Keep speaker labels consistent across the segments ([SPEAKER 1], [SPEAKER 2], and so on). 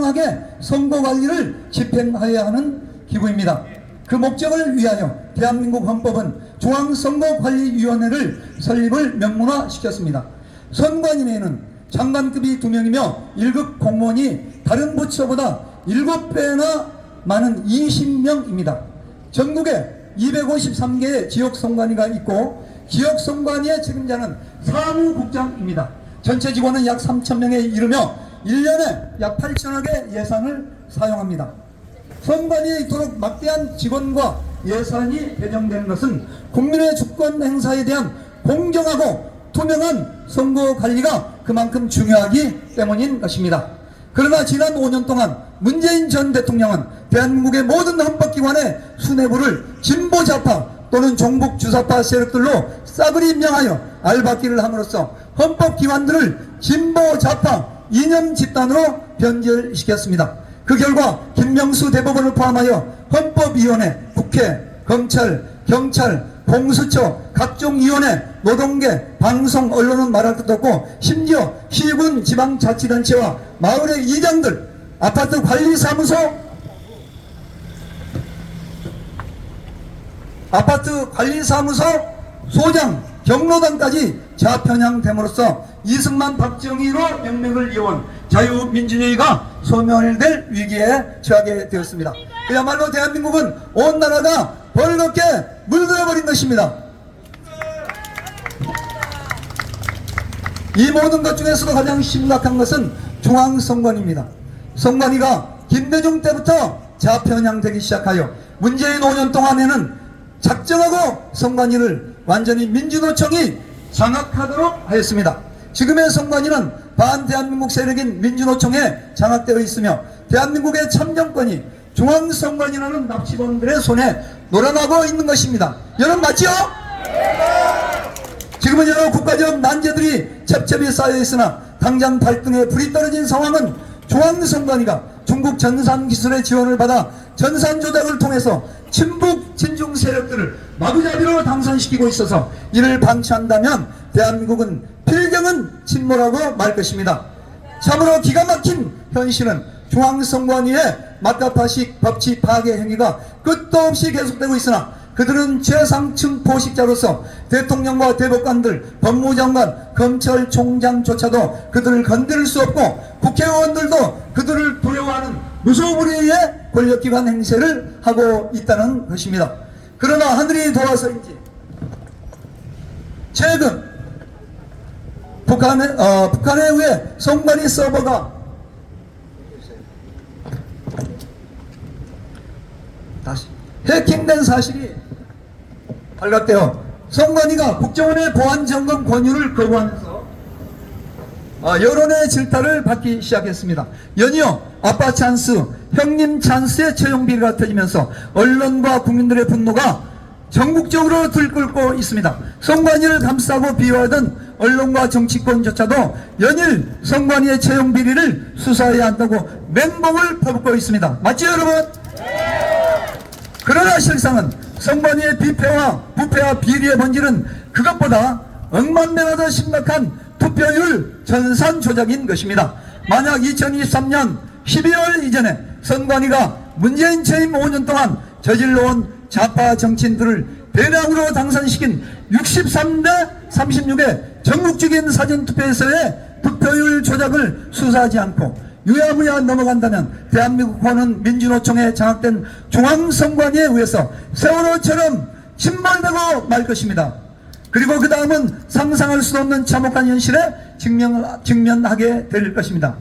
[SPEAKER 1] 하게 선거관리를 집행하여야 하는 기구입니다. 그 목적을 위하여 대한민국 헌법은 중앙선거관리위원회를 설립을 명문화시켰습니다. 선관위에는 장관급이 2명이며 1급 공무원이 다른 부처보다 7배나 많은 20명입니다. 전국에 253개의 지역선관위가 있고 지역선관위의 책임자는 사무국장입니다. 전체 직원은 약 3,000명에 이르며 1년에 약 8천억의 예산을 사용합니다. 선관위에 이토록 막대한 직원과 예산이 배정되는 것은 국민의 주권 행사에 대한 공정하고 투명한 선거 관리가 그만큼 중요하기 때문인 것입니다. 그러나 지난 5년 동안 문재인 전 대통령은 대한민국의 모든 헌법기관의 수뇌부를 진보좌파 또는 종북주사파 세력들로 싸그리 명하여 알박기를 함으로써 헌법기관들을 진보좌파 이념 집단으로 변절시켰습니다. 그 결과 김명수 대법원을 포함하여 헌법위원회, 국회, 검찰, 경찰, 공수처, 각종 위원회, 노동계, 방송, 언론은 말할 것도 없고 심지어 시군 지방자치단체와 마을의 이장들, 아파트 관리사무소, 소장, 경로당까지 좌편향됨으로써 이승만 박정희로 명맥을 이어온 자유민주주의가 소멸될 위기에 처하게 되었습니다. 그야말로 대한민국은 온 나라가 벌겋게 물들어버린 것입니다. 이 모든 것 중에서도 가장 심각한 것은 중앙선관위입니다. 선관위가 김대중 때부터 좌편향되기 시작하여 문재인 5년 동안에는 작정하고 선관위를 완전히 민주노총이 장악하도록 하였습니다. 지금의 선관위는 반대한민국 세력인 민주노총에 장악되어 있으며 대한민국의 참정권이 중앙선관위라는 납치범들의 손에 놀아나고 있는 것입니다. 여러분 맞지요? 지금은 여러 국가적 난제들이 첩첩이 쌓여 있으나 당장 발등에 불이 떨어진 상황은 중앙선관위가 중국 전산기술의 지원을 받아 전산 조작을 통해서 친북 친중 세력들을 마구잡이로 당선시키고 있어서 이를 방치한다면 대한민국은 필경은 침몰하고 말 것입니다. 참으로 기가 막힌 현실은 중앙선관위의 막가파식 법치 파괴 행위가 끝도 없이 계속되고 있으나 그들은 최상층 포식자로서 대통령과 대법관들, 법무장관, 검찰총장조차도 그들을 건드릴 수 없고 국회의원들도 그들을 두려워하는 무소불위의 권력기관 행세를 하고 있다는 것입니다. 그러나 하늘이 도와서인지 최근 북한에 의해 선관위 서버가 다시 해킹된 사실이 발각되어 선관위가 국정원의 보안점검 권유를 거부하면서 여론의 질타를 받기 시작했습니다. 연이어 아빠 찬스, 형님 찬스의 채용비리가 터지면서 언론과 국민들의 분노가 전국적으로 들끓고 있습니다. 선관위를 감싸고 비호하던 언론과 정치권조차도 연일 선관위의 채용비리를 수사해야 한다고 멘붕을 퍼붓고 있습니다. 맞죠 여러분? 그러나 실상은 선관위의 부패와 비리의 본질은 그것보다 억만배나 더 심각한 투표율 전산 조작인 것입니다. 만약 2023년 12월 이전에 선관위가 문재인 취임 5년 동안 저질러온 좌파 정치인들을 대량으로 당선시킨 63대 36의 전국적인 사전투표에서의 득표율 조작을 수사하지 않고 유야무야 넘어간다면 대한민국은 민주노총에 장악된 중앙선관위에 의해서 세월호처럼 침몰되고 말 것입니다. 그리고 그 다음은 상상할 수 없는 참혹한 현실에 직면하게 될 것입니다.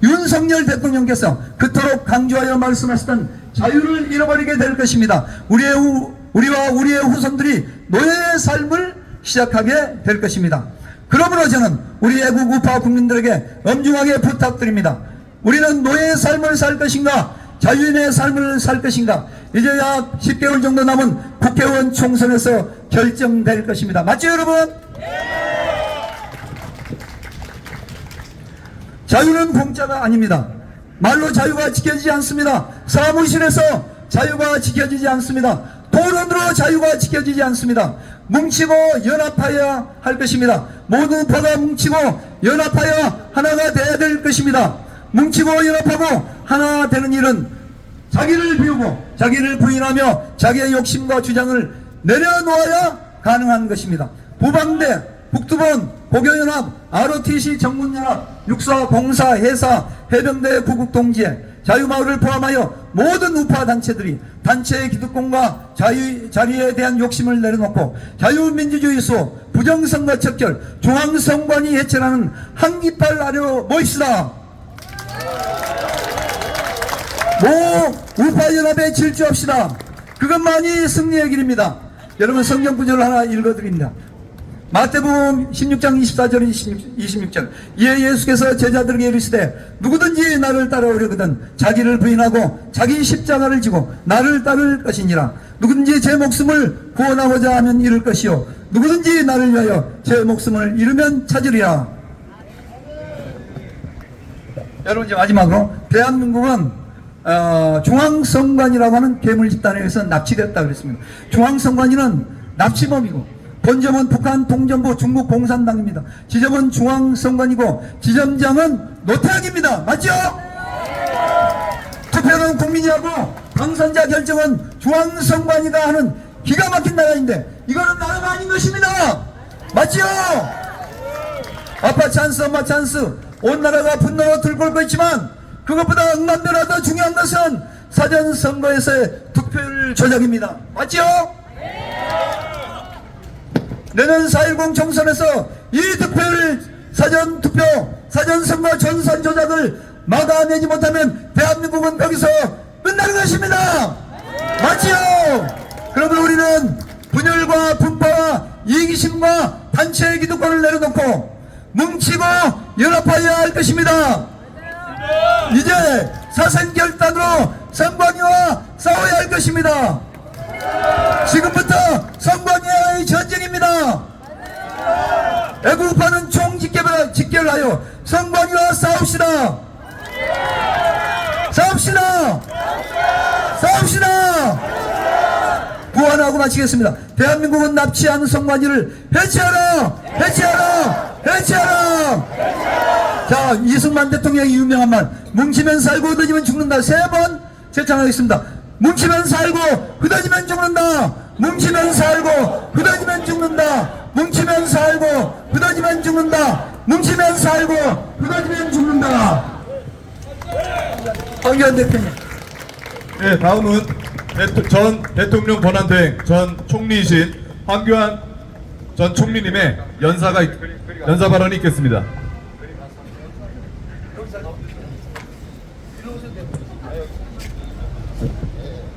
[SPEAKER 1] 윤석열 대통령께서 그토록 강조하여 말씀하시던 자유를 잃어버리게 될 것입니다. 우리와 우리의 후손들이 노예의 삶을 시작하게 될 것입니다. 그러므로 저는 우리 애국 우파 국민들에게 엄중하게 부탁드립니다. 우리는 노예의 삶을 살 것인가 자유인의 삶을 살 것인가 이제 약 10개월 정도 남은 국회의원 총선에서 결정될 것입니다. 맞죠 여러분? 자유는 공짜가 아닙니다. 말로 자유가 지켜지지 않습니다. 사무실에서 자유가 지켜지지 않습니다. 토론으로 자유가 지켜지지 않습니다. 뭉치고 연합하여야 할 것입니다. 모두 우파가 뭉치고 연합하여 하나가 되어야 될 것입니다. 뭉치고 연합하고 하나 되는 일은 자기를 비우고 자기를 부인하며 자기의 욕심과 주장을 내려놓아야 가능한 것입니다. 부방대, 북두본, 고교연합, ROTC 정문연합, 육사, 공사, 회사, 해병대, 구국동지회, 자유마을을 포함하여 모든 우파 단체들이 단체의 기득권과 자리에 대한 욕심을 내려놓고 자유민주주의 수, 부정선거 척결, 중앙선관위 해체라는 한깃발 아래로 모입시다. 우파연합에 질주합시다. 그것만이 승리의 길입니다. 여러분 성경 구절을 하나 읽어드립니다. 마태복음 16장 24절 26절. 이에 예수께서 제자들에게 이르시되 누구든지 나를 따라오려거든 자기를 부인하고 자기 십자가를 지고 나를 따를 것이니라. 누구든지 제 목숨을 구원하고자 하면 잃을 것이요 누구든지 나를 위하여 제 목숨을 잃으면 찾으리라. 여러분 이제 마지막으로 대한민국은 중앙선관위라고 하는 괴물 집단에 의해서 납치됐다 그랬습니다. 중앙선관위는 납치범이고 본점은 북한 동정부 중국 공산당입니다. 지점은 중앙선관위고 지점장은 노태악입니다. 맞죠? 투표는 국민이 하고 당선자 결정은 중앙선관위가 하는 기가 막힌 나라인데 이거는 나라가 아닌 것입니다. 맞죠? 아빠 찬스 엄마 찬스 온 나라가 분노로 들끓고 있지만 그것보다 억만배나 더 중요한 것은 사전선거에서의 득표율 조작입니다. 맞죠? 내년 4.10 총선에서 이 득표율 사전투표 사전선거 전산 조작을 막아내지 못하면 대한민국은 거기서 끝나는 것입니다. 맞지요? 그러면 우리는 분열과 분파와 이기심과 단체의 기득권을 내려놓고 뭉치고 연합하여야 할 것입니다. 이제 사생결단으로 선관위와 싸워야 할 것입니다. 지금부터 선관위와의 전쟁입니다. 애국파는 총집결하여 선관위와 싸웁시다. 싸웁시다. 싸웁시다. 구원하고 마치겠습니다. 대한민국은 납치한 선관위를 해체하라. 해체하라. 해체하라. 자, 이승만 대통령의 유명한 말 뭉치면 살고 흩어지면 죽는다 3번 제창하겠습니다. 뭉치면 살고 흩어지면 죽는다. 뭉치면 살고 흩어지면 죽는다. 뭉치면 살고 흩어지면 죽는다. 뭉치면 살고 흩어지면 죽는다. 황교안 대표님.
[SPEAKER 2] 네, 다음은 전 대통령 권한대행 전 총리이신 황교안 전 총리님의 연사 발언이 있겠습니다.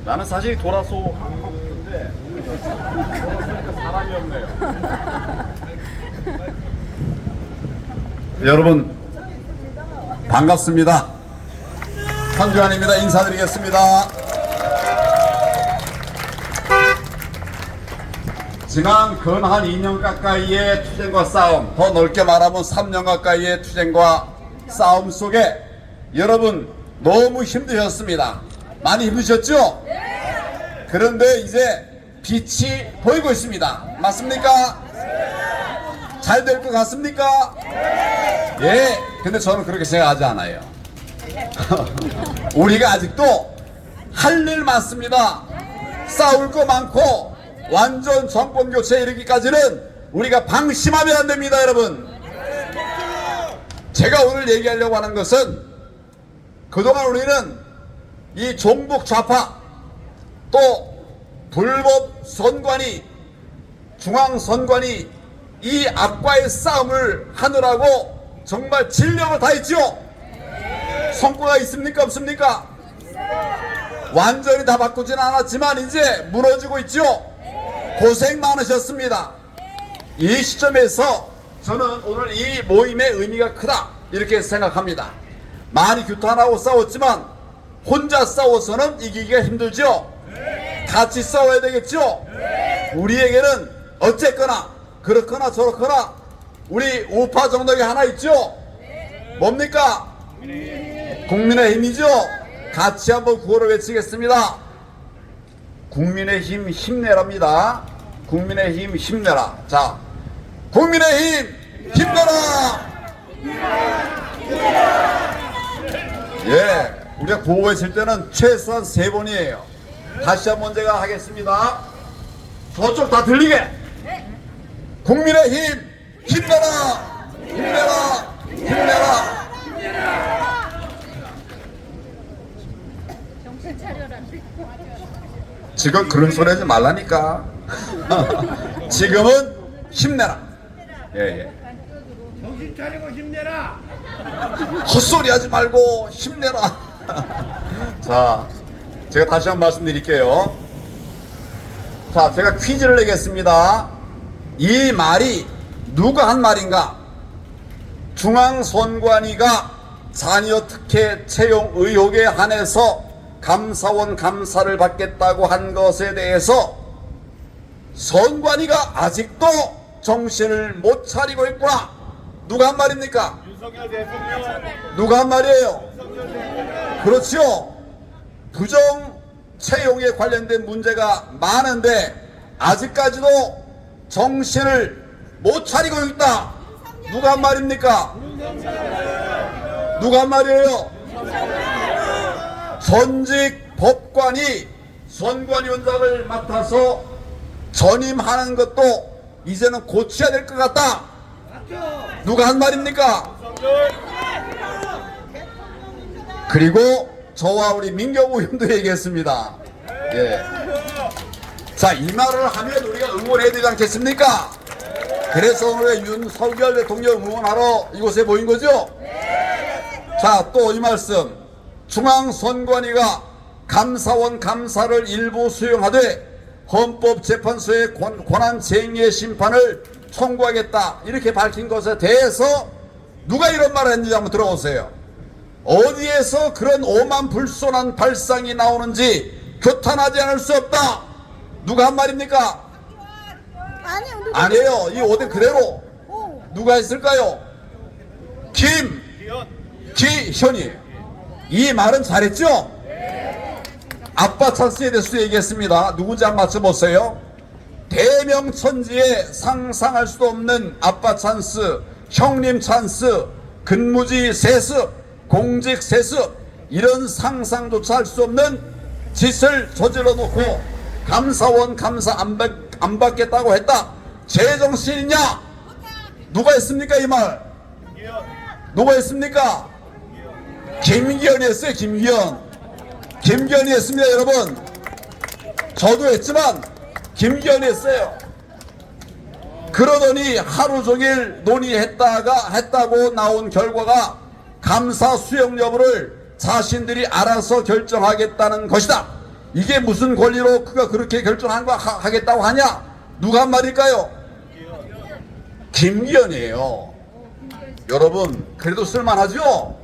[SPEAKER 3] 나는 사실 돌아서 하고 싶은데 사람이 없네요. 여러분 반갑습니다. 황교안입니다. 인사드리겠습니다. 지난 근 한 2년 가까이의 투쟁과 싸움, 더 넓게 말하면 3년 가까이의 투쟁과 싸움 속에 여러분 너무 힘드셨습니다. 많이 힘드셨죠? 그런데 이제 빛이 보이고 있습니다. 맞습니까? 잘 될 것 같습니까? 예. 근데 저는 그렇게 생각하지 않아요. 우리가 아직도 할 일 많습니다. 싸울 거 많고 완전 정권 교체에 이르기까지는 우리가 방심하면 안 됩니다, 여러분. 제가 오늘 얘기하려고 하는 것은 그동안 우리는 이 종북 좌파 또 불법 선관위 중앙선관위 이 악과의 싸움을 하느라고 정말 진력을 다했죠. 성과가 있습니까 없습니까? 완전히 다 바꾸지는 않았지만 이제 무너지고 있죠. 고생 많으셨습니다. 이 시점에서 저는 오늘 이 모임의 의미가 크다 이렇게 생각합니다. 많이 규탄하고 싸웠지만 혼자 싸워서는 이기기가 힘들죠. 같이 싸워야 되겠죠. 우리에게는 어쨌거나 그렇거나 저렇거나 우리 우파 정당이 하나 있죠. 뭡니까? 국민의힘이죠. 같이 한번 구호를 외치겠습니다. 국민의힘 힘내랍니다. 국민의힘 힘내라. 자, 국민의힘 힘내라. 예, 우리가 구호했을 때는 최소한 3번이에요. 다시 한번 제가 하겠습니다. 저쪽 다 들리게. 국민의힘 힘내라, 힘내라, 힘내라.
[SPEAKER 4] 정신 차려라.
[SPEAKER 3] 지금 그런 소리 하지 말라니까. 지금은 힘내라. 예, 예.
[SPEAKER 5] 정신 차리고 힘내라.
[SPEAKER 3] 헛소리 하지 말고 힘내라. 자, 제가 다시 한번 말씀드릴게요. 자, 제가 퀴즈를 내겠습니다. 이 말이 누가 한 말인가? 중앙선관위가 자녀 특혜 채용 의혹에 한해서 감사원 감사를 받겠다고 한 것에 대해서 선관위가 아직도 정신을 못 차리고 있구나. 누가 한 말입니까?
[SPEAKER 5] 윤석열 대통령.
[SPEAKER 3] 누가 한 말이에요? 그렇죠. 부정 채용에 관련된 문제가 많은데 아직까지도 정신을 못 차리고 있다. 누가 한 말입니까? 누가 한 말이에요? 전직 법관이 선관위원장을 맡아서 전임하는 것도 이제는 고쳐야 될 것 같다. 누가 한 말입니까? 그리고 저와 우리 민경우 의원도 얘기했습니다. 예. 자, 이 말을 하면 우리가 응원해야 되지 않겠습니까? 그래서 오늘 윤석열 대통령 응원하러 이곳에 모인 거죠? 자, 또 이 말씀. 중앙선관위가 감사원 감사를 일부 수용하되 헌법재판소의 권한쟁의 심판을 청구하겠다 이렇게 밝힌 것에 대해서 누가 이런 말을 했는지 한번 들어보세요. 어디에서 그런 오만불손한 발상이 나오는지 교탄하지 않을 수 없다. 누가 한 말입니까? 아니에요. 이 오대 그대로 누가 했을까요? 김기현이에요. 이 말은 잘했죠? 아빠 찬스에 대해서 얘기했습니다. 누군지 한번 맞춰보세요. 대명천지에 상상할 수도 없는 아빠 찬스, 형님 찬스, 근무지 세습, 공직 세습, 이런 상상조차 할 수 없는 짓을 저질러 놓고 감사원 감사 안 받겠다고 했다. 제정신이냐? 누가 했습니까 이 말? 누가 했습니까? 김기현이 했어요. 김기현이 했습니다. 여러분, 저도 했지만 김기현이 했어요. 그러더니 하루 종일 논의했다고 나온 결과가 감사 수용 여부를 자신들이 알아서 결정하겠다는 것이다. 이게 무슨 권리로 그가 그렇게 결정하겠다고 하냐? 누가 한 말일까요? 김기현이에요. 여러분, 그래도 쓸만하죠?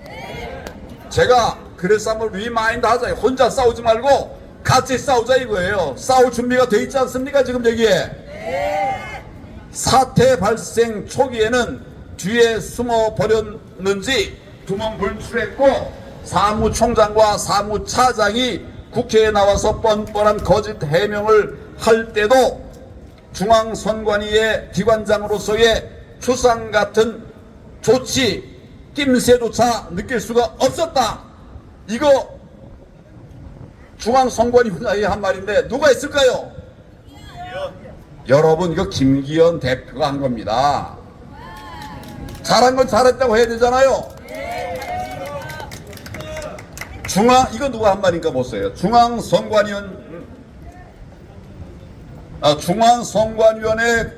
[SPEAKER 3] 제가 그래서 한번 리마인드 하자. 혼자 싸우지 말고 같이 싸우자 이거예요. 싸울 준비가 돼 있지 않습니까 지금 여기에? 사태 발생 초기에는 뒤에 숨어 버렸는지 두문불출했고 사무총장과 사무차장이 국회에 나와서 뻔뻔한 거짓 해명을 할 때도 중앙선관위의 기관장으로서의 추상 같은 조치 낌새조차 느낄 수가 없었다. 이거 중앙선관위원장이 한 말인데 누가 했을까요? 여러분, 이거 김기현 대표가 한 겁니다. 잘한 건 잘했다고 해야 되잖아요. 이거 누가 한 말인가 보세요. 중앙선관위원회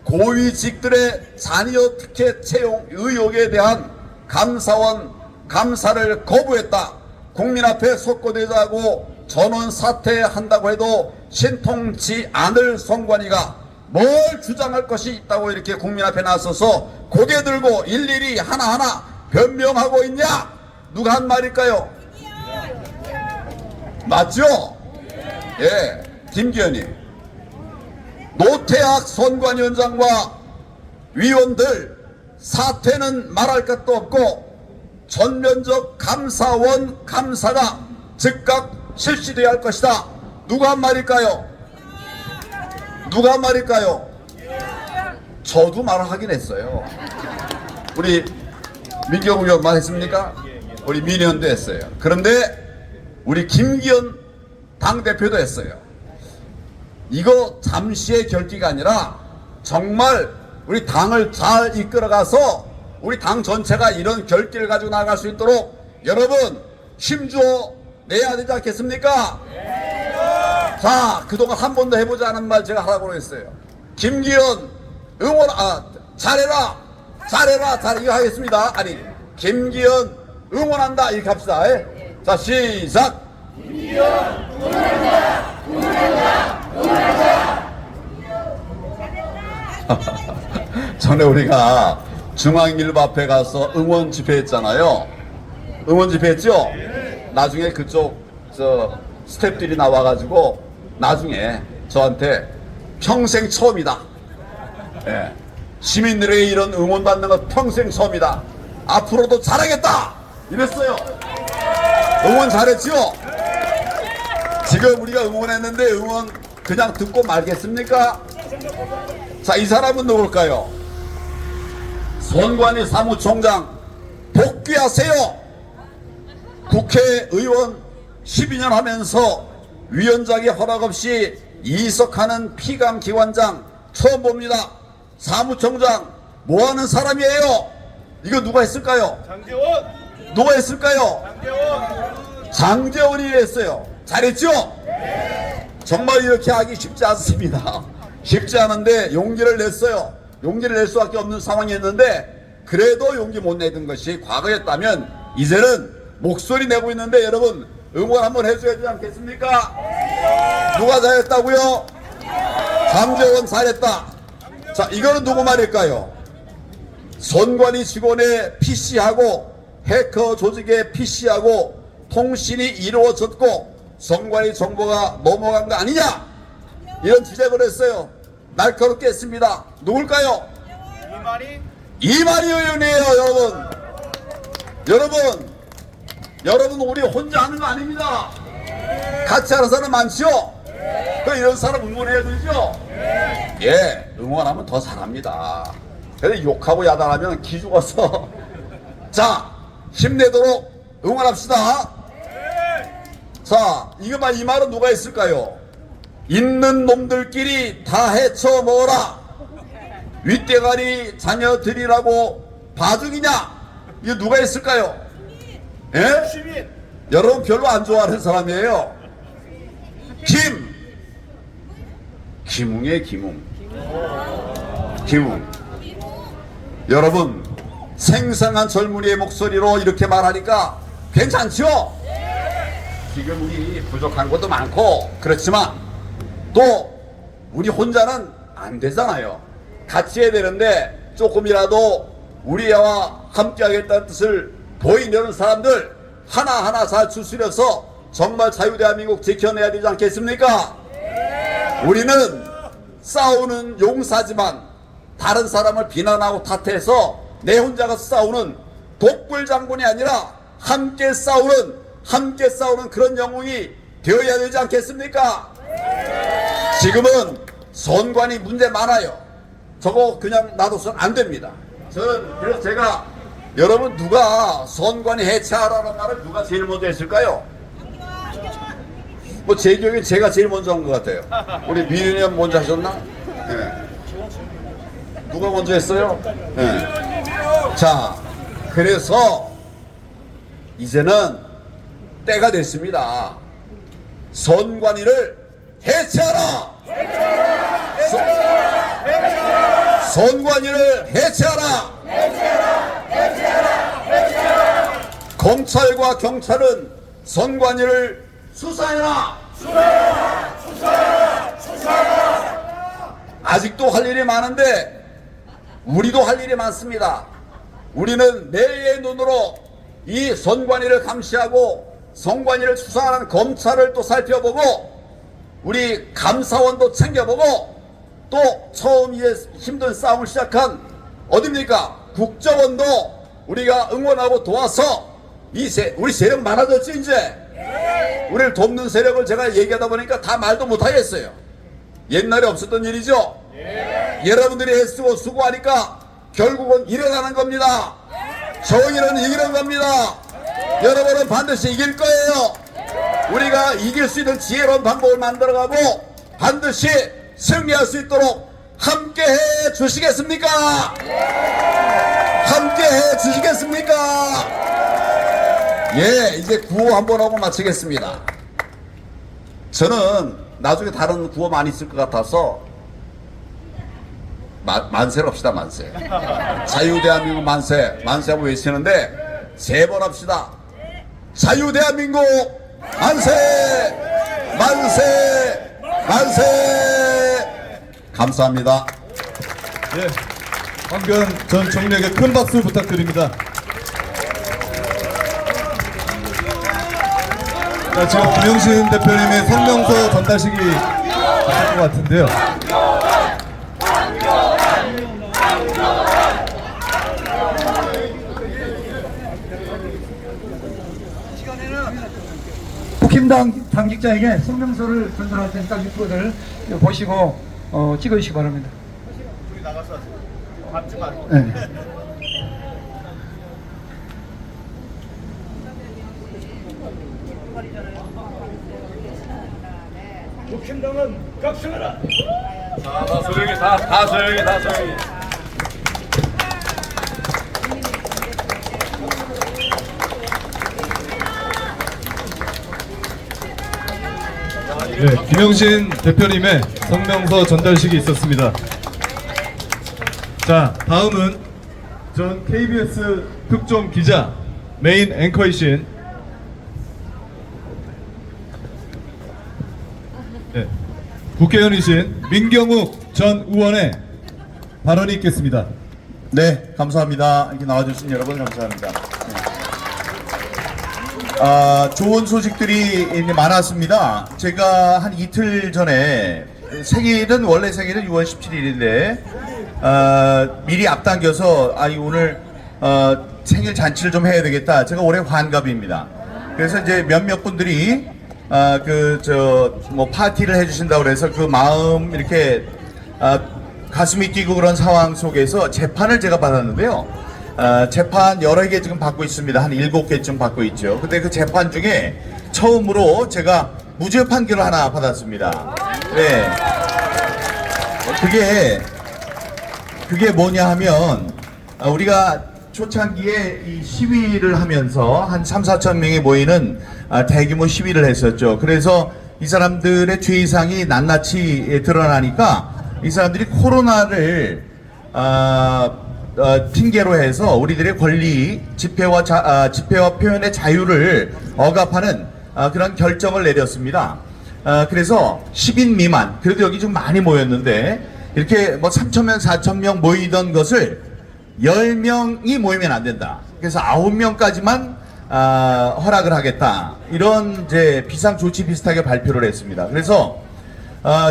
[SPEAKER 3] 고위직들의 자녀 특혜 채용 의혹에 대한 감사원 감사를 거부했다. 국민 앞에 속고되자고 전원 사퇴한다고 해도 신통치 않을 선관위가 뭘 주장할 것이 있다고 이렇게 국민 앞에 나서서 고개 들고 일일이 하나하나 변명하고 있냐? 누가 한 말일까요? 맞죠? 예, 김기현이. 노태학 선관위원장과 위원들 사퇴는 말할 것도 없고 전면적 감사원 감사가 즉각 실시되어야 할 것이다. 누가 한 말일까요? 누가 한 말일까요? 저도 말을 하긴 했어요. 우리 민경우 의원 말했습니까? 우리 민의원도 했어요. 그런데 우리 김기현 당대표도 했어요. 이거 잠시의 결기가 아니라 정말 우리 당을 잘 이끌어가서 우리 당 전체가 이런 결기를 가지고 나갈 수 있도록 여러분 힘주어 내야 되지 않겠습니까? 자, 그동안 한 번도 해보지 않은 말 제가 하라고 했어요. 김기현 응원, 잘해라, 이거 하겠습니다. 아니, 김기현 응원한다, 이렇게 합시다. 예? 자, 시작! 김기현 응원한다. 전에 우리가 중앙일보 앞에 가서 응원 집회 했잖아요. 응원 집회 했죠? 나중에 그쪽, 스태프들이 나와가지고, 나중에 저한테 평생 처음이다. 예. 시민들에게 이런 응원받는 건 평생 처음이다. 앞으로도 잘하겠다! 이랬어요. 응원 잘했죠? 지금 우리가 응원했는데 응원 그냥 듣고 말겠습니까? 자, 이 사람은 누굴까요? 손관희 사무총장 복귀하세요. 국회의원 12년 하면서 위원장의 허락 없이 이석하는 피감기관장 처음 봅니다. 사무총장 뭐하는 사람이에요? 이거 누가 했을까요?
[SPEAKER 5] 장재원.
[SPEAKER 3] 누가 했을까요?
[SPEAKER 5] 장재원.
[SPEAKER 3] 장재원이 했어요. 잘했죠? 정말 이렇게 하기 쉽지 않습니다. 쉽지 않은데 용기를 냈어요. 용기를 낼 수밖에 없는 상황이었는데 그래도 용기 못 내던 것이 과거였다면 이제는 목소리 내고 있는데 여러분 응원 한번 해줘야 되지 않겠습니까? 누가 잘했다고요? 장재원 잘했다. 자, 이거는 누구 말일까요? 손관희 직원의 PC하고 해커 조직의 PC하고 통신이 이루어졌고 손관희 정보가 넘어간 거 아니냐? 이런 지적을 했어요. 날카롭게 했습니다. 누굴까요? 이만희 의원이에요. 여러분 우리 혼자 하는 거 아닙니다. 같이 하는 사람 많죠? 그 이런 사람 응원해야 되죠? 예, 응원하면 더 잘합니다. 근데 욕하고 야단하면 기 죽어서. 자, 힘내도록 응원합시다. 자, 이 말은 누가 했을까요? 있는 놈들끼리 다 헤쳐 먹어라. 윗대가리 자녀들이라고 봐주기냐? 이거 누가 했을까요? 예? 여러분 별로 안 좋아하는 사람이에요. 김웅의 김웅. 여러분 생생한 젊은이의 목소리로 이렇게 말하니까 괜찮죠? 지금 우리 부족한 것도 많고 그렇지만 또 우리 혼자는 안 되잖아요. 같이 해야 되는데 조금이라도 우리와 함께 하겠다는 뜻을 보이려는 사람들 하나하나 잘 추스려서 정말 자유대한민국 지켜내야 되지 않겠습니까? 우리는 싸우는 용사지만 다른 사람을 비난하고 탓해서 내 혼자가 싸우는 독불장군이 아니라 함께 싸우는 그런 영웅이 되어야 되지 않겠습니까? 지금은 선관위 문제 많아요. 저거 그냥 놔둬서는 안 됩니다. 저는 그래서 제가 여러분 누가 선관위 해체하라는 말을 누가 제일 먼저 했을까요? 뭐 제 기억엔 제가 제일 먼저 한 것 같아요. 우리 민의원 먼저 하셨나? 네. 누가 먼저 했어요? 네. 자, 그래서 이제는 때가 됐습니다. 선관위를 해체하라! 선관위를 해체하라! 검찰과 경찰은 선관위를 수사해라! 아직도 할 일이 많은데 우리도 할 일이 많습니다. 우리는 내의 눈으로 이 선관위를 감시하고 선관위를 수사하는 검찰을 또 살펴보고 우리 감사원도 챙겨보고 또 처음 이 힘든 싸움을 시작한 어딥니까? 국정원도 우리가 응원하고 도와서 우리 세력 많아졌지 이제? 우리를 돕는 세력을 제가 얘기하다 보니까 다 말도 못하겠어요. 옛날에 없었던 일이죠? 여러분들이 애쓰고 수고하니까 결국은 일어나는 겁니다. 정의는 이기는 겁니다. 여러분은 반드시 이길 거예요. 우리가 이길 수 있는 지혜로운 방법을 만들어가고 반드시 승리할 수 있도록 함께 해 주시겠습니까? 함께 해 주시겠습니까? 예, 이제 구호 한번 하고 마치겠습니다. 저는 나중에 다른 구호 많이 있을 것 같아서 만세로 합시다. 만세. 자유대한민국 만세. 만세하고 외치는데 3번 합시다. 자유대한민국 만세, 만세, 만세. 감사합니다.
[SPEAKER 2] 예, 황교안 전 총리에게 큰 박수 부탁드립니다. 자, 지금 김영신 대표님의 성명서 전달식이 있을 것 같은데요.
[SPEAKER 1] 국힘당 당직자에게 성명서를 전달할 테니까 유튜브를 보시고 찍어주시기 바랍니다. 네.
[SPEAKER 5] 국힘당은 각성하라.
[SPEAKER 2] 다 조용히, 다 조용히, 다 조용히. 네, 김영신 대표님의 성명서 전달식이 있었습니다. 자, 다음은 전 KBS 특종 기자, 메인 앵커이신 국회의원이신 민경욱 전 의원의 발언이 있겠습니다.
[SPEAKER 4] 네, 감사합니다. 이렇게 나와주신 여러분 감사합니다. 좋은 소식들이 많았습니다. 제가 한 이틀 전에 생일은 원래 생일은 6월 17일인데 미리 앞당겨서 오늘 생일 잔치를 좀 해야 되겠다. 제가 올해 환갑입니다. 그래서 이제 몇몇 분들이 파티를 해주신다고 그래서 그 마음 이렇게 가슴이 뛰고 그런 상황 속에서 재판을 제가 받았는데요. 재판 여러 개 지금 받고 있습니다. 한 7개쯤 받고 있죠. 근데 그 재판 중에 처음으로 제가 무죄 판결을 하나 받았습니다. 네. 그게 뭐냐 하면 우리가 초창기에 이 시위를 하면서 한 3, 4천 명이 모이는 대규모 시위를 했었죠. 그래서 이 사람들의 죄의상이 낱낱이 드러나니까 이 사람들이 코로나를 핑계로 해서 우리들의 권리, 집회와 표현의 자유를 억압하는 그런 결정을 내렸습니다. 그래서 10인 미만, 그래도 여기 좀 많이 모였는데 이렇게 3,000명, 4,000명 모이던 것을 10명이 모이면 안 된다. 그래서 9명까지만 허락을 하겠다. 이런 이제 비상 조치 비슷하게 발표를 했습니다. 그래서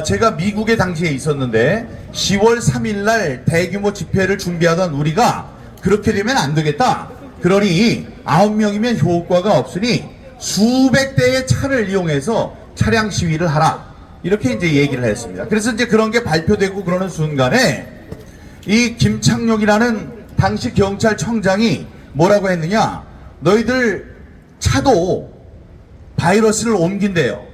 [SPEAKER 4] 제가 미국에 당시에 있었는데 10월 3일 날 대규모 집회를 준비하던 우리가 그렇게 되면 안 되겠다. 그러니 9명이면 효과가 없으니 수백 대의 차를 이용해서 차량 시위를 하라. 이렇게 이제 얘기를 했습니다. 그래서 이제 그런 게 발표되고 그러는 순간에 이 김창룡이라는 당시 경찰청장이 뭐라고 했느냐? 너희들 차도 바이러스를 옮긴대요.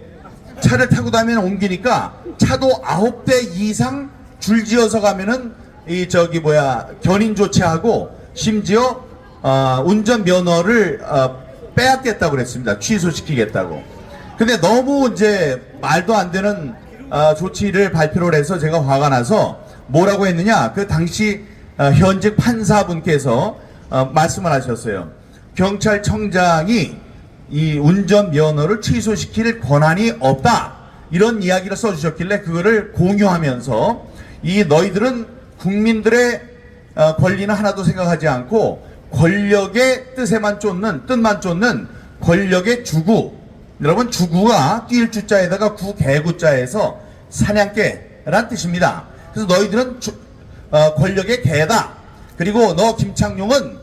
[SPEAKER 4] 차를 타고 다니면 옮기니까 차도 9대 이상 줄지어서 가면은 견인 조치하고 심지어 운전 면허를 빼앗겠다고 그랬습니다. 취소시키겠다고. 근데 너무 이제 말도 안 되는 조치를 발표를 해서 제가 화가 나서 뭐라고 했느냐? 그 당시 현직 판사분께서 말씀을 하셨어요. 경찰청장이 이 운전 면허를 취소시킬 권한이 없다. 이런 이야기를 써주셨길래 그거를 공유하면서 너희들은 국민들의 권리는 하나도 생각하지 않고 권력의 뜻만 쫓는 권력의 주구. 여러분, 주구가 뛸 주자에다가 구개구자에서 사냥개란 뜻입니다. 그래서 너희들은 권력의 개다. 그리고 너 김창룡은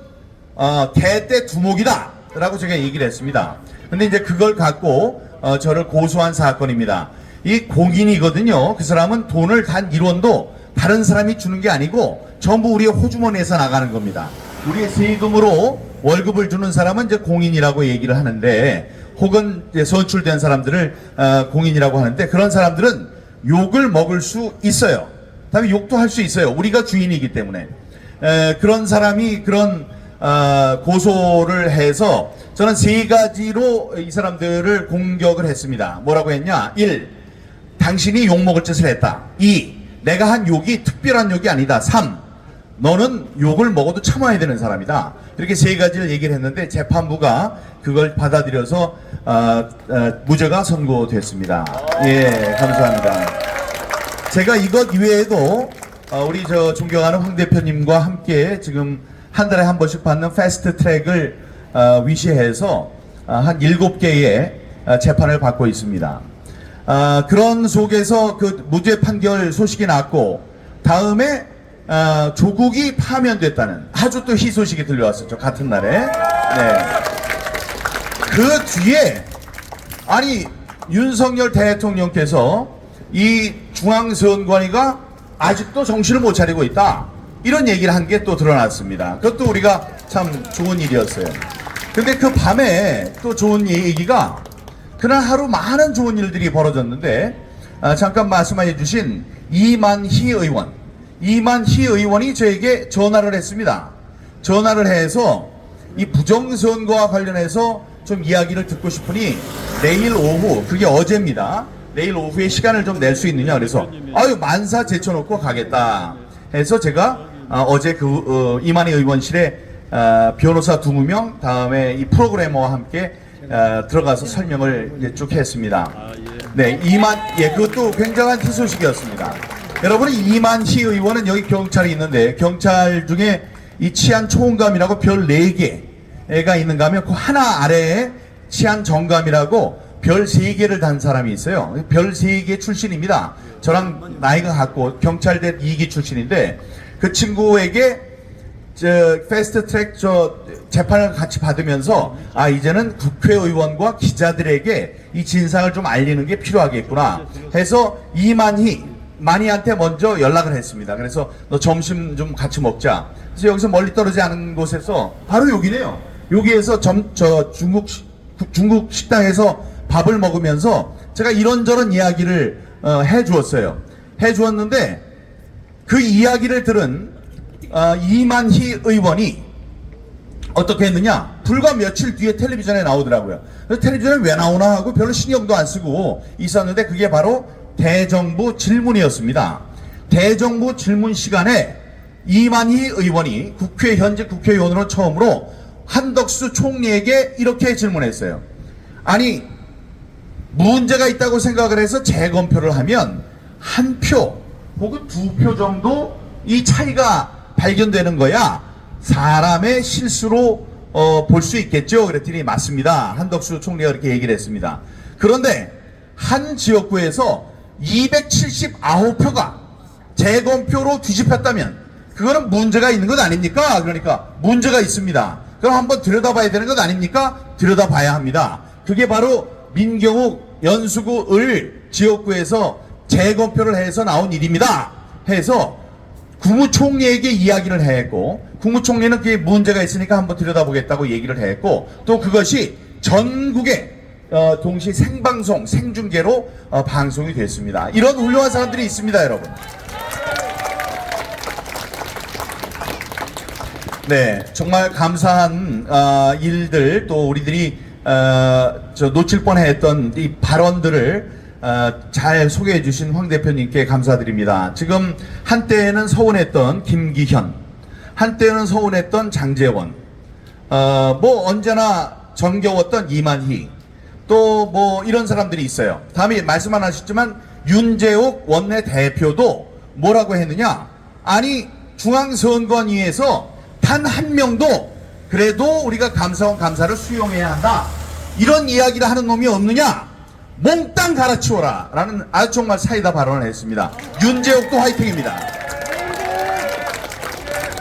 [SPEAKER 4] 개떼 두목이다 라고 제가 얘기를 했습니다. 근데 이제 그걸 갖고 저를 고소한 사건입니다. 이 공인이거든요. 그 사람은 돈을 단 1원도 다른 사람이 주는 게 아니고 전부 우리의 호주머니에서 나가는 겁니다. 우리의 세금으로 월급을 주는 사람은 이제 공인이라고 얘기를 하는데, 혹은 이제 선출된 사람들을 공인이라고 하는데, 그런 사람들은 욕을 먹을 수 있어요. 다음에 욕도 할 수 있어요. 우리가 주인이기 때문에. 그런 사람이 그런 고소를 해서 저는 세 가지로 이 사람들을 공격을 했습니다. 뭐라고 했냐? 1. 당신이 욕먹을 짓을 했다. 2. 내가 한 욕이 특별한 욕이 아니다. 3. 너는 욕을 먹어도 참아야 되는 사람이다. 이렇게 세 가지를 얘기를 했는데 재판부가 그걸 받아들여서 무죄가 선고됐습니다. 예, 감사합니다. 제가 이것 이외에도 우리 저 존경하는 황 대표님과 함께 지금 한 달에 한 번씩 받는 패스트 트랙을 위시해서 한 7개의 재판을 받고 있습니다. 그런 속에서 그 무죄 판결 소식이 났고, 다음에 조국이 파면됐다는 아주 또 희소식이 들려왔었죠. 같은 날에. 네. 그 뒤에 아니 윤석열 대통령께서 이 중앙선관위가 아직도 정신을 못 차리고 있다, 이런 얘기를 한 게 또 드러났습니다. 그것도 우리가 참 좋은 일이었어요. 근데 그 밤에 또 좋은 얘기가, 그날 하루 많은 좋은 일들이 벌어졌는데 잠깐 말씀해 주신 이만희 의원이 저에게 전화를 했습니다. 전화를 해서 이 부정선거와 관련해서 좀 이야기를 듣고 싶으니 내일 오후, 그게 어제입니다, 내일 오후에 시간을 좀 낼 수 있느냐. 그래서 아유, 만사 제쳐놓고 가겠다 해서 제가 어제 그 이만희 의원실에 변호사 20명, 다음에 이 프로그래머와 함께 들어가서 설명을 쭉 했습니다. 네, 그것도 굉장한 희소식이었습니다. 여러분, 이만희 의원은 여기 경찰이 있는데, 경찰 중에 이 치안 초음감이라고 별 4개가 있는가 하면 그 하나 아래에 치안 정감이라고 별 3개를 단 사람이 있어요. 별 3개 출신입니다. 저랑 나이가 같고 경찰대 2기 출신인데, 그 친구에게 패스트 트랙 재판을 같이 받으면서 이제는 국회의원과 기자들에게 이 진상을 좀 알리는 게 필요하겠구나 해서 이만희한테 먼저 연락을 했습니다. 그래서 너 점심 좀 같이 먹자. 그래서 여기서 멀리 떨어지지 않은 곳에서, 바로 여기네요. 여기에서 중국 식당에서 밥을 먹으면서 제가 이런저런 이야기를 해주었는데, 그 이야기를 들은 이만희 의원이 어떻게 했느냐, 불과 며칠 뒤에 텔레비전에 나오더라고요. 그래서 텔레비전에 왜 나오나 하고 별로 신경도 안 쓰고 있었는데, 그게 바로 대정부 질문이었습니다. 대정부 질문 시간에 이만희 의원이 현직 국회의원으로 처음으로 한덕수 총리에게 이렇게 질문했어요. 아니, 문제가 있다고 생각을 해서 재검표를 하면 1표 혹은 2표 정도 이 차이가 발견되는 거야 사람의 실수로 볼 수 있겠죠? 그랬더니 맞습니다, 한덕수 총리가 그렇게 얘기를 했습니다. 그런데 한 지역구에서 279표가 재검표로 뒤집혔다면 그거는 문제가 있는 것 아닙니까? 그러니까 문제가 있습니다. 그럼 한번 들여다봐야 되는 것 아닙니까? 들여다봐야 합니다. 그게 바로 민경욱 연수구 을 지역구에서 재검표를 해서 나온 일입니다 해서 국무총리에게 이야기를 했고, 국무총리는 그게 문제가 있으니까 한번 들여다보겠다고 얘기를 했고, 또 그것이 전국에 동시 생방송, 생중계로 방송이 됐습니다. 이런 훌륭한 사람들이 있습니다, 여러분. 네, 정말 감사한 일들, 또 우리들이 놓칠 뻔했던 이 발언들을 잘 소개해 주신 황 대표님께 감사드립니다. 지금 한때는 서운했던 김기현, 한때는 서운했던 장제원, 언제나 정겨웠던 이만희, 또 이런 사람들이 있어요. 다음에 말씀 안 하셨지만 윤재욱 원내대표도 뭐라고 했느냐, 아니 중앙선관위에서 단 한 명도 그래도 우리가 감사원 감사를 수용해야 한다, 이런 이야기를 하는 놈이 없느냐, 몽땅 갈아치워라 라는 아주 정말 사이다 발언을 했습니다. 윤재욱도 화이팅입니다.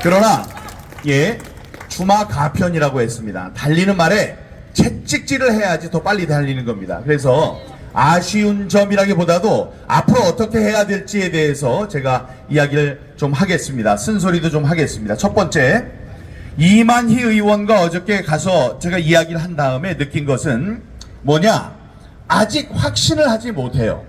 [SPEAKER 4] 그러나 주마 가편이라고 했습니다. 달리는 말에 채찍질을 해야지 더 빨리 달리는 겁니다. 그래서 아쉬운 점이라기보다도 앞으로 어떻게 해야 될지에 대해서 제가 이야기를 좀 하겠습니다. 쓴소리도 좀 하겠습니다. 첫 번째, 이만희 의원과 어저께 가서 제가 이야기를 한 다음에 느낀 것은 뭐냐? 아직 확신을 하지 못해요.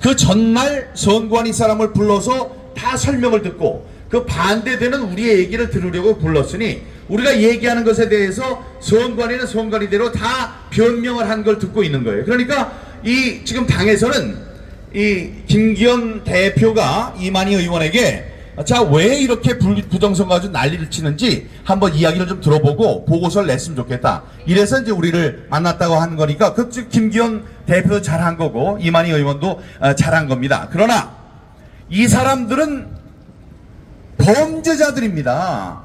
[SPEAKER 4] 그 전날 선관위 사람을 불러서 다 설명을 듣고 그 반대되는 우리의 얘기를 들으려고 불렀으니 우리가 얘기하는 것에 대해서 선관위는 선관위대로 다 변명을 한 걸 듣고 있는 거예요. 그러니까 이 지금 당에서는 이 김기현 대표가 이만희 의원에게 자, 왜 이렇게 부정선거 가지고 난리를 치는지 한번 이야기를 좀 들어보고 보고서를 냈으면 좋겠다. 이래서 이제 우리를 만났다고 하는 거니까 그 김기현 대표도 잘한 거고 이만희 의원도 잘한 겁니다. 그러나 이 사람들은 범죄자들입니다.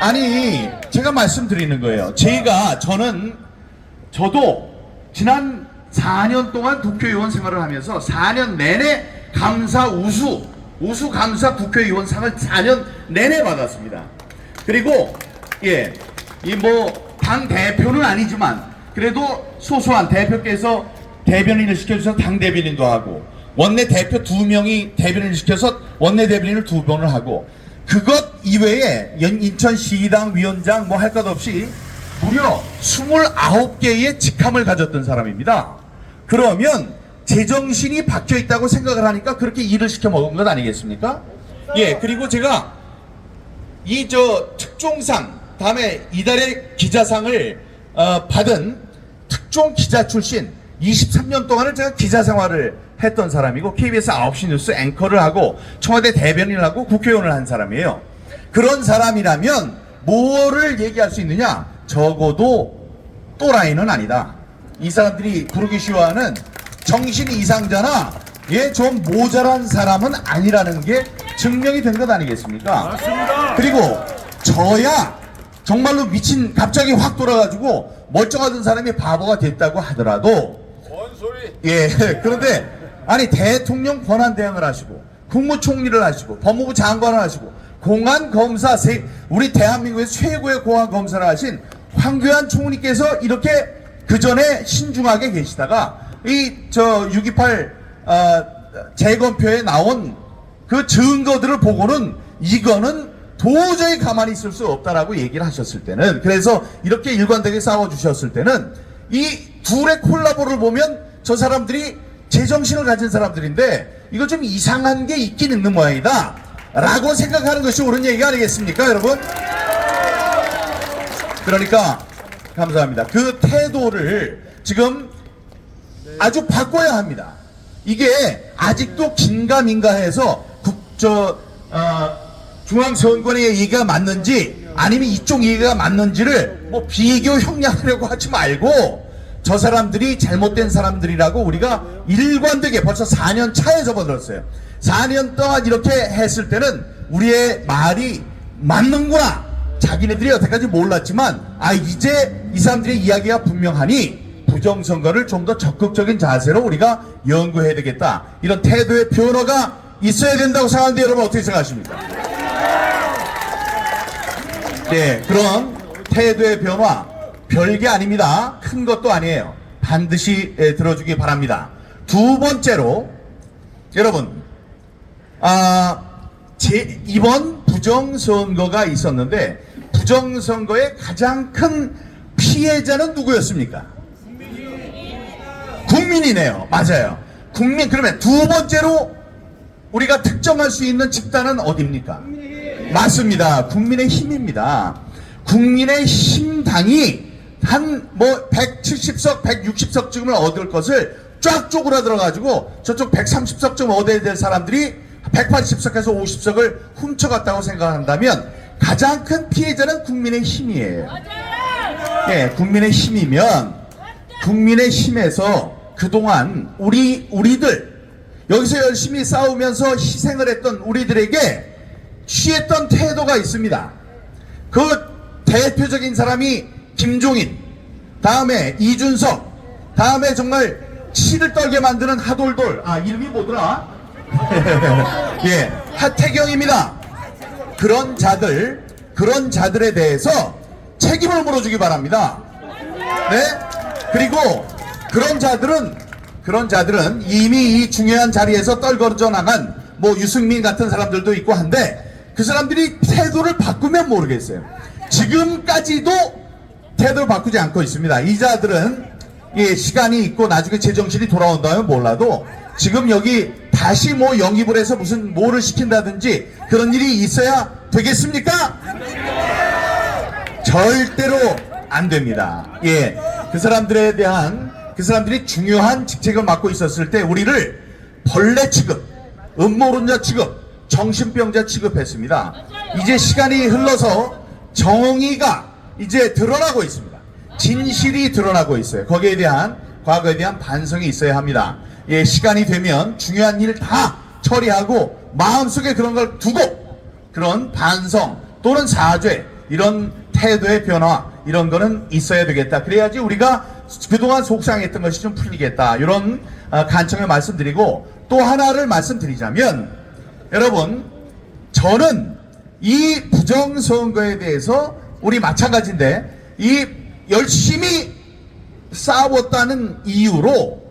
[SPEAKER 4] 아니, 제가 말씀드리는 거예요. 저도 지난 4년 동안 국회의원 생활을 하면서 4년 내내 감사 우수 감사 국회의원상을 4년 내내 받았습니다. 그리고 이 뭐 당 대표는 아니지만 그래도 소소한 대표께서 대변인을 시켜주셔서 당 대변인도 하고 원내 대표 2명이 대변인을 시켜서 원내 대변인을 2번을 하고 그것 이외에 인천시당 위원장 뭐 할 것 없이 무려 29개의 직함을 가졌던 사람입니다. 그러면 제정신이 박혀 있다고 생각을 하니까 그렇게 일을 시켜 먹은 것 아니겠습니까? 그리고 제가 특종상 다음에 이달의 기자상을 받은 특종 기자 출신 23년 동안을 제가 기자 생활을 했던 사람이고 KBS 9시 뉴스 앵커를 하고 청와대 대변인을 하고 국회의원을 한 사람이에요. 그런 사람이라면 뭐를 얘기할 수 있느냐? 적어도 또라이는 아니다. 이 사람들이 부르기 쉬워하는 정신이 이상자나 좀 모자란 사람은 아니라는 게 증명이 된 것 아니겠습니까?
[SPEAKER 5] 맞습니다.
[SPEAKER 4] 그리고 저야 정말로 미친 갑자기 확 돌아가지고 멀쩡하던 사람이 바보가 됐다고 하더라도
[SPEAKER 3] 뭔 소리?
[SPEAKER 4] 그런데 아니 대통령 권한 대행을 하시고 국무총리를 하시고 법무부 장관을 하시고 공안검사 우리 대한민국의 최고의 공안검사를 하신 황교안 총리께서 이렇게 그 전에 신중하게 계시다가 6.28 재검표에 나온 그 증거들을 보고는 이거는 도저히 가만히 있을 수 없다라고 얘기를 하셨을 때는 그래서 이렇게 일관되게 싸워주셨을 때는 이 둘의 콜라보를 보면 저 사람들이 제정신을 가진 사람들인데 이거 좀 이상한 게 있긴 있는 모양이다 라고 생각하는 것이 옳은 얘기가 아니겠습니까 여러분? 그러니까 감사합니다. 그 태도를 지금 아주 바꿔야 합니다. 이게 아직도 긴가민가해서 중앙선관위의 얘기가 맞는지 아니면 이쪽 얘기가 맞는지를 뭐 비교 형량하려고 하지 말고 저 사람들이 잘못된 사람들이라고 우리가 일관되게 벌써 4년 차에 접어들었어요. 4년 동안 이렇게 했을 때는 우리의 말이 맞는구나. 자기네들이 여태까지 몰랐지만 이제 이 사람들의 이야기가 분명하니 부정선거를 좀 더 적극적인 자세로 우리가 연구해야 되겠다. 이런 태도의 변화가 있어야 된다고 생각하는데 여러분 어떻게 생각하십니까? 그런 태도의 변화 별게 아닙니다. 큰 것도 아니에요. 반드시 들어주기 바랍니다. 두 번째로 여러분 이번 부정선거가 있었는데 부정선거의 가장 큰 피해자는 누구였습니까? 국민이네요. 맞아요. 국민. 그러면 두 번째로 우리가 특정할 수 있는 집단은 어디입니까? 맞습니다. 국민의힘입니다. 국민의힘당이 한 170석, 160석쯤을 얻을 것을 쫙 쪼그라들어가지고 저쪽 130석쯤 얻어야 될 사람들이 180석에서 50석을 훔쳐갔다고 생각한다면 가장 큰 피해자는 국민의힘이에요. 국민의힘이면 국민의힘에서 그동안 우리들 여기서 열심히 싸우면서 희생을 했던 우리들에게 취했던 태도가 있습니다. 그 대표적인 사람이 김종인, 다음에 이준석, 다음에 정말 치를 떨게 만드는 하돌돌, 이름이 뭐더라? 하태경입니다. 그런 자들에 대해서 책임을 물어주기 바랍니다. 그리고 그런 자들은 이미 이 중요한 자리에서 떨궈져 나간 유승민 같은 사람들도 있고 한데 그 사람들이 태도를 바꾸면 모르겠어요. 지금까지도 태도를 바꾸지 않고 있습니다. 이자들은 시간이 있고 나중에 제정신이 돌아온다면 몰라도 지금 여기 다시 뭐 영입을 해서 무슨 뭐를 시킨다든지 그런 일이 있어야 되겠습니까? 절대로 안 됩니다. 그 사람들에 대한 그 사람들이 중요한 직책을 맡고 있었을 때 우리를 벌레 취급, 음모론자 취급, 정신병자 취급했습니다. 이제 시간이 흘러서 정의가 이제 드러나고 있습니다. 진실이 드러나고 있어요. 거기에 대한 과거에 대한 반성이 있어야 합니다. 시간이 되면 중요한 일 다 처리하고 마음속에 그런 걸 두고 그런 반성 또는 사죄 이런 태도의 변화 이런 거는 있어야 되겠다. 그래야지 우리가 그동안 속상했던 것이 좀 풀리겠다. 이런 간청을 말씀드리고 또 하나를 말씀드리자면 여러분 저는 이 부정선거에 대해서 우리 마찬가지인데 이 열심히 싸웠다는 이유로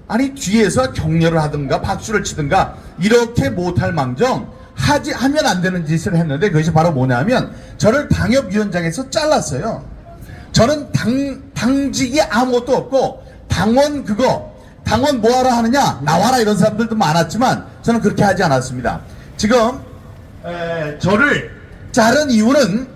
[SPEAKER 4] 아니 뒤에서 격려를 하든가 박수를 치든가 이렇게 못할 망정 하면 안 되는 짓을 했는데 그것이 바로 뭐냐면 저를 당협위원장에서 잘랐어요. 저는 당직이 아무것도 없고 당원 뭐하러 하느냐 나와라 이런 사람들도 많았지만 저는 그렇게 하지 않았습니다. 지금 저를 자른 이유는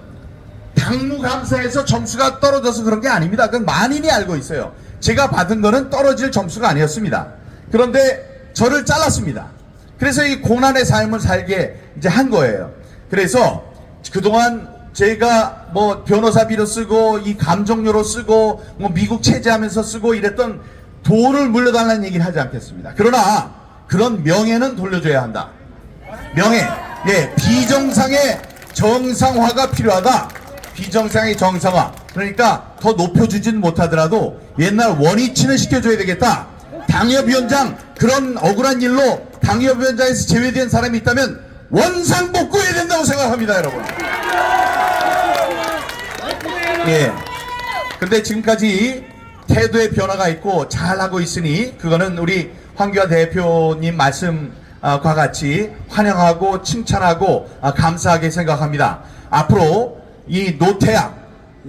[SPEAKER 4] 당무감사에서 점수가 떨어져서 그런 게 아닙니다. 그건 만인이 알고 있어요. 제가 받은 거는 떨어질 점수가 아니었습니다. 그런데 저를 잘랐습니다. 그래서 이 고난의 삶을 살게 이제 한 거예요. 그래서 그동안 제가 뭐 변호사비로 쓰고 이 감정료로 쓰고 뭐 미국 체제하면서 쓰고 이랬던 돈을 물려달라는 얘기는 하지 않겠습니다. 그러나 그런 명예는 돌려줘야 한다. 명예, 비정상의 정상화가 필요하다. 비정상의 정상화. 그러니까 더 높여주진 못하더라도 옛날 원위치는 시켜줘야 되겠다. 당협위원장 그런 억울한 일로 당협위원장에서 제외된 사람이 있다면 원상복구해야 된다고 생각합니다, 여러분. 근데 지금까지 태도의 변화가 있고 잘하고 있으니 그거는 우리 황교안 대표님 말씀과 같이 환영하고 칭찬하고 감사하게 생각합니다. 앞으로 이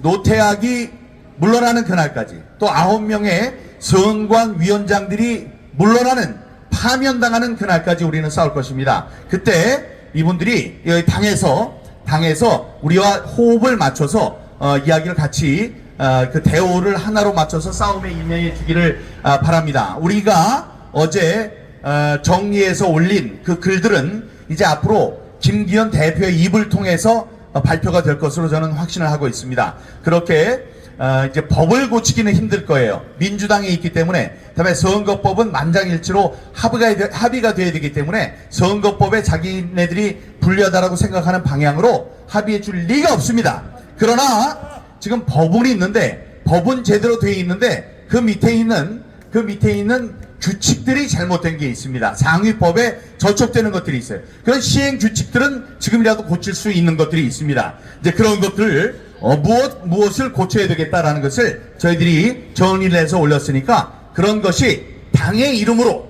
[SPEAKER 4] 노태악이 물러나는 그날까지 또 9명의 선관위원장들이 물러나는 파면당하는 그날까지 우리는 싸울 것입니다. 그때 이분들이 당에서 우리와 호흡을 맞춰서 이야기를 같이 그 대오를 하나로 맞춰서 싸움에 임해 주기를 바랍니다. 우리가 어제 정리해서 올린 그 글들은 이제 앞으로 김기현 대표의 입을 통해서 발표가 될 것으로 저는 확신을 하고 있습니다. 그렇게 이제 법을 고치기는 힘들 거예요. 민주당이 있기 때문에. 그다음에 선거법은 만장일치로 합의가 돼야 되기 때문에 선거법에 자기네들이 불리하다라고 생각하는 방향으로 합의해 줄 리가 없습니다. 그러나 지금 법은 있는데 법은 제대로 되어 있는데 그 밑에 있는 규칙들이 잘못된 게 있습니다. 상위법에 저촉되는 것들이 있어요. 그런 시행 규칙들은 지금이라도 고칠 수 있는 것들이 있습니다. 이제 그런 것들을 무엇을 고쳐야 되겠다라는 것을 저희들이 정리를 해서 올렸으니까 그런 것이 당의 이름으로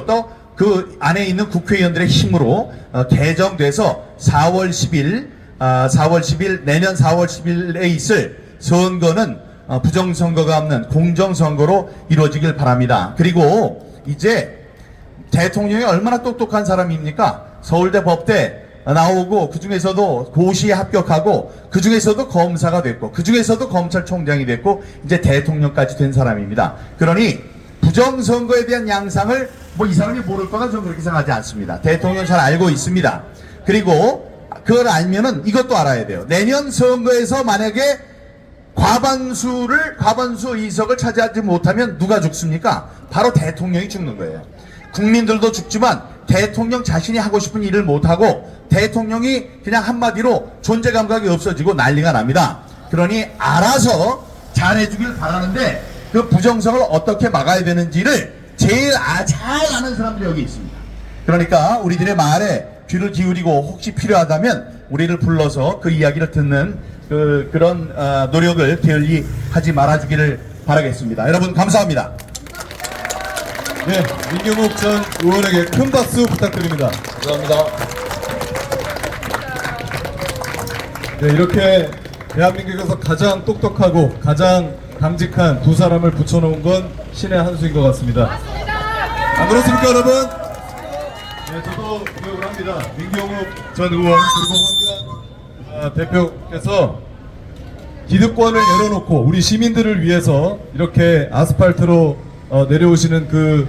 [SPEAKER 4] 또 그 안에 있는 국회의원들의 힘으로 개정돼서 4월 10일 내년 4월 10일에 있을 선거는 부정선거가 없는 공정선거로 이루어지길 바랍니다. 그리고 이제 대통령이 얼마나 똑똑한 사람입니까? 서울대 법대 나오고 그 중에서도 고시에 합격하고 그 중에서도 검사가 됐고 그 중에서도 검찰총장이 됐고 이제 대통령까지 된 사람입니다. 그러니 부정선거에 대한 양상을 뭐 이 사람이 모를 거나 저는 그렇게 생각하지 않습니다. 대통령 잘 알고 있습니다. 그리고 그걸 알면은 이것도 알아야 돼요. 내년 선거에서 만약에 과반수 의석을 차지하지 못하면 누가 죽습니까? 바로 대통령이 죽는 거예요. 국민들도 죽지만 대통령 자신이 하고 싶은 일을 못하고 대통령이 그냥 한마디로 존재 감각이 없어지고 난리가 납니다. 그러니 알아서 잘해주길 바라는데 그 부정성을 어떻게 막아야 되는지를 제일 잘 아는 사람들이 여기 있습니다. 그러니까 우리들의 말에 귀를 기울이고 혹시 필요하다면 우리를 불러서 그 이야기를 듣는 그런 노력을 게을리 하지 말아주기를 바라겠습니다. 여러분 감사합니다.
[SPEAKER 2] 네, 민경욱 전 의원에게 큰 박수 부탁드립니다.
[SPEAKER 3] 감사합니다.
[SPEAKER 2] 네, 이렇게 대한민국에서 가장 똑똑하고 가장 강직한 두 사람을 붙여놓은 건 신의 한 수인 것 같습니다. 안 그렇습니까, 여러분? 네, 저도 기억을 합니다. 민경욱 전 의원 그리고 황교안 대표께서 기득권을 내려놓고 우리 시민들을 위해서 이렇게 아스팔트로 내려오시는 그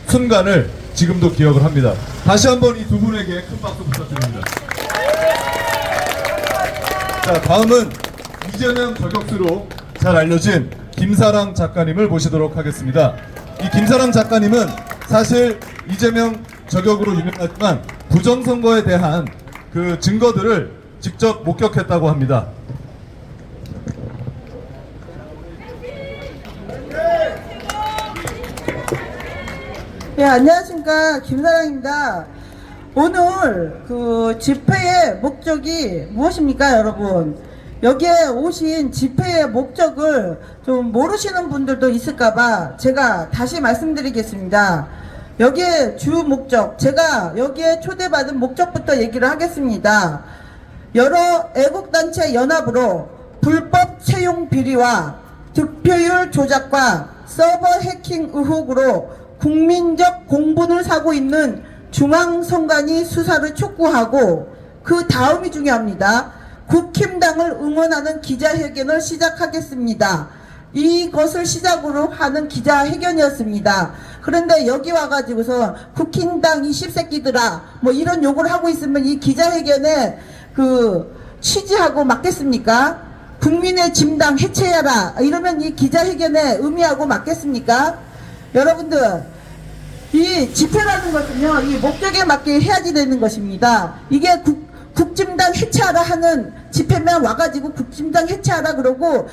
[SPEAKER 2] 순간을 지금도 기억을 합니다. 다시 한번 이 두 분에게 큰 박수 부탁드립니다. 자, 다음은 이재명 저격수로 잘 알려진 김사랑 작가님을 모시도록 하겠습니다. 이 김사랑 작가님은 사실 이재명 저격으로 유명하지만 부정선거에 대한 그 증거들을 직접 목격했다고 합니다.
[SPEAKER 6] 예, 안녕하십니까. 김사랑입니다. 오늘 그 집회의 목적이 무엇입니까, 여러분? 여기에 오신 집회의 목적을 좀 모르시는 분들도 있을까봐 제가 다시 말씀드리겠습니다. 여기에 주 목적, 제가 여기에 초대받은 목적부터 얘기를 하겠습니다. 여러 애국단체 연합으로 불법 채용 비리와 득표율 조작과 서버 해킹 의혹으로 국민적 공분을 사고 있는 중앙선관위 수사를 촉구하고 그 다음이 중요합니다. 국힘당을 응원하는 기자회견을 시작하겠습니다. 이것을 시작으로 하는 기자회견이었습니다. 그런데 여기 와가지고서 국힘당 이 씹새끼들아 뭐 이런 욕을 하고 있으면 이 기자회견에 그 취지하고 맞겠습니까? 국민의 짐당 해체해라 이러면 이 기자회견에 의미하고 맞겠습니까? 여러분들 이 집회라는 것은요 이 목적에 맞게 해야지 되는 것입니다. 이게 국짐당 해체하라 하는 집회면 와가지고 국짐당 해체하라 그러고